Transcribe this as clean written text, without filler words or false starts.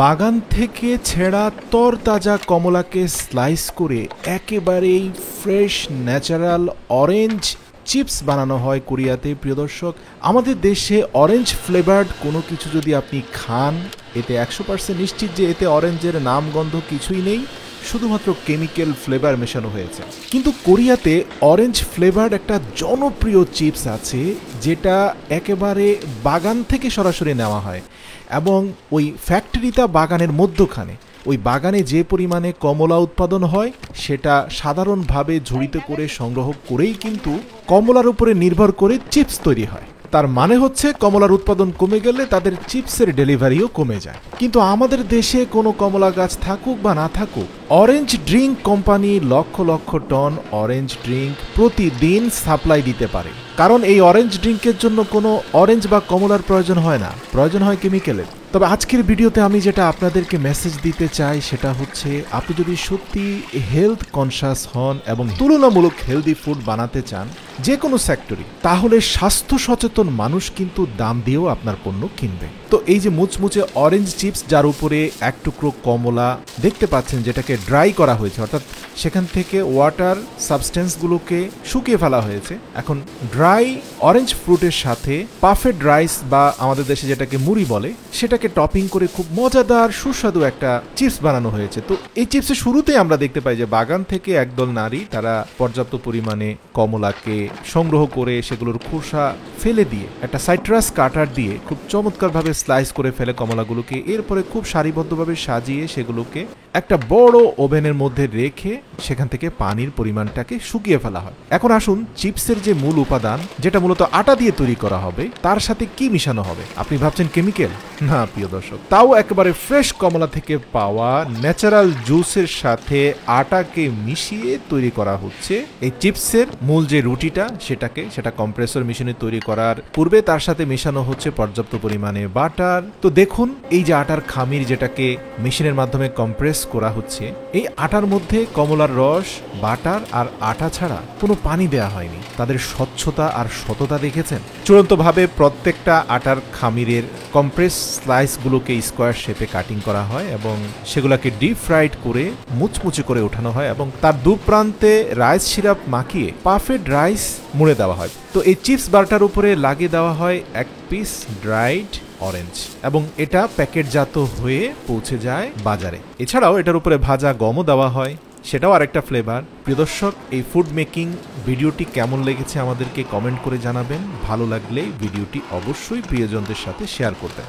বাগান থেকে ছেঁড়া তরতাজা কমলাকে স্লাইস করে একেবারেই ফ্রেশ ন্যাচারাল অরেঞ্জ চিপস বানানো হয় কোরিয়াতে। প্রিয় দর্শক, আমাদের দেশে অরেঞ্জ ফ্লেভার্ড কোনো কিছু যদি আপনি খান, এতে 100% নিশ্চিত যে এতে অরেঞ্জের নামগন্ধ কিছুই নেই, শুধুমাত্র কেমিক্যাল ফ্লেভার মেশানো হয়েছে। কিন্তু কোরিয়াতে অরেঞ্জ ফ্লেভার্ড একটা জনপ্রিয় চিপস আছে, যেটা একেবারে বাগান থেকে সরাসরি নেওয়া হয় এবং ওই ফ্যাক্টরিটা বাগানের মধ্যখানে। ওই বাগানে যে পরিমাণে কমলা উৎপাদন হয় সেটা সাধারণভাবে ঝুড়িতে করে সংগ্রহ করেই কিন্তু কমলার উপরে নির্ভর করে চিপস তৈরি হয়। তার মানে হচ্ছে কমলার উৎপাদন কমে গেলে তাদের চিপসের ডেলিভারিও কমে যায়। কিন্তু আমাদের দেশে কোনো কমলা গাছ থাকুক বা না থাকুক, orange drink company lakh lakh ton orange drink প্রতিদিন সাপ্লাই দিতে পারে, কারণ এই অরেঞ্জ ড্রিঙ্কের জন্য কোনো অরেঞ্জ বা কমলার প্রয়োজন হয় না, প্রয়োজন হয় কেমিক্যালের। তবে আজকের ভিডিওতে আমি যেটা আপনাদেরকে মেসেজ দিতে চাই সেটা হচ্ছে, আপনি যদি সত্যি হেলথ কনসাস হন এবং তুলনামূলক হেলদি ফুড বানাতে চান যে কোনো সেক্টরে, তাহলে স্বাস্থ্য সচেতন মানুষ কিন্তু দাম দিয়েও আপনার পণ্য কিনবে। তো এই যে মুচমুচে অরেঞ্জ চিপস, যার উপরে এক টুকরো কমলা দেখতে পাচ্ছেন যেটাকে ড্রাই করা হয়েছে, অর্থাৎ সেখান থেকে ওয়াটার সাবস্টেন্সগুলোকে শুকিয়ে ফেলা হয়েছে। এখন ড্রাই অরেঞ্জ ফ্রুটের সাথে পাফেড রাইস বা আমাদের দেশে যেটাকে মুড়ি বলে, সেটাকে টপিং করে খুব মজাদার সুস্বাদু একটা চিপস বানানো হয়েছে। তো এই চিপসের শুরুতেই আমরা দেখতে পাই যে বাগান থেকে একদল নারী তারা পর্যাপ্ত পরিমাণে কমলাকে সংগ্রহ করে সেগুলোর খোসা ফেলে দিয়ে একটা সাইট্রাস কাটার দিয়ে খুব চমৎকারভাবে স্লাইস করে ফেলে কমলাগুলোকে। এরপরে খুব সারিবদ্ধভাবে সাজিয়ে সেগুলোকে একটা বড় ওভেনের মধ্যে রেখে সেখান থেকে পানির পরিমাণটাকে শুকিয়ে ফেলা হয়। এখন আসুন, চিপসের যে মূল উপাদান, যেটা মূলত আটা দিয়ে তৈরি করা হবে, তার সাথে কি মিশানো হবে? আপনি ভাবছেন কেমিক্যাল? না প্রিয় দর্শক, তাও একেবারে ফ্রেশ কমলা থেকে পাওয়া ন্যাচারাল জুসের সাথে আটাকে মিশিয়ে তৈরি করা হচ্ছে এই চিপসের মূল যে রুটিটা, সেটা কম্প্রেসর মেশিনে তৈরি করার পূর্বে তার সাথে মেশানো হচ্ছে পর্যাপ্ত পরিমাণে বাটার। তো দেখুন, এই যে আটার খামির যেটাকে মেশিনের মাধ্যমে কম্প্রেস করা হচ্ছে, এই আটার মধ্যে কমলার রস, বাটার আর আটা ছাড়া কোনো পানি দেয়া হয়নি। তাদের স্বচ্ছতা আর সততা দেখেছেন? চূড়ান্তভাবে প্রত্যেকটা আটার খামিরের কম্প্রেস স্লাইসগুলোকে স্কোয়ার শেপে কাটিং করা হয় এবং সেগুলোকে ডিপ ফ্রাইড করে মুচমুচে করে ওঠানো হয় এবং তার দু প্রান্তে রাইস সিরাপ মাখিয়ে পাফেড রাইস মুড়ে দেওয়া হয়। তো এই চিপস বারটার উপরে লাগিয়ে দেওয়া হয় এক পিস ড্রাইড অরেঞ্জ এবং এটা প্যাকেটজাত হয়ে পৌঁছে যায় বাজারে। এছাড়াও এটার উপরে ভাজা গমও দেওয়া হয়, সেটাও আরেকটা ফ্লেভার। প্রিয় দর্শক, এই ফুড মেকিং ভিডিওটি কেমন লেগেছে আমাদেরকে কমেন্ট করে জানাবেন। ভালো লাগলে ভিডিওটি অবশ্যই প্রিয়জনদের সাথে শেয়ার করবেন।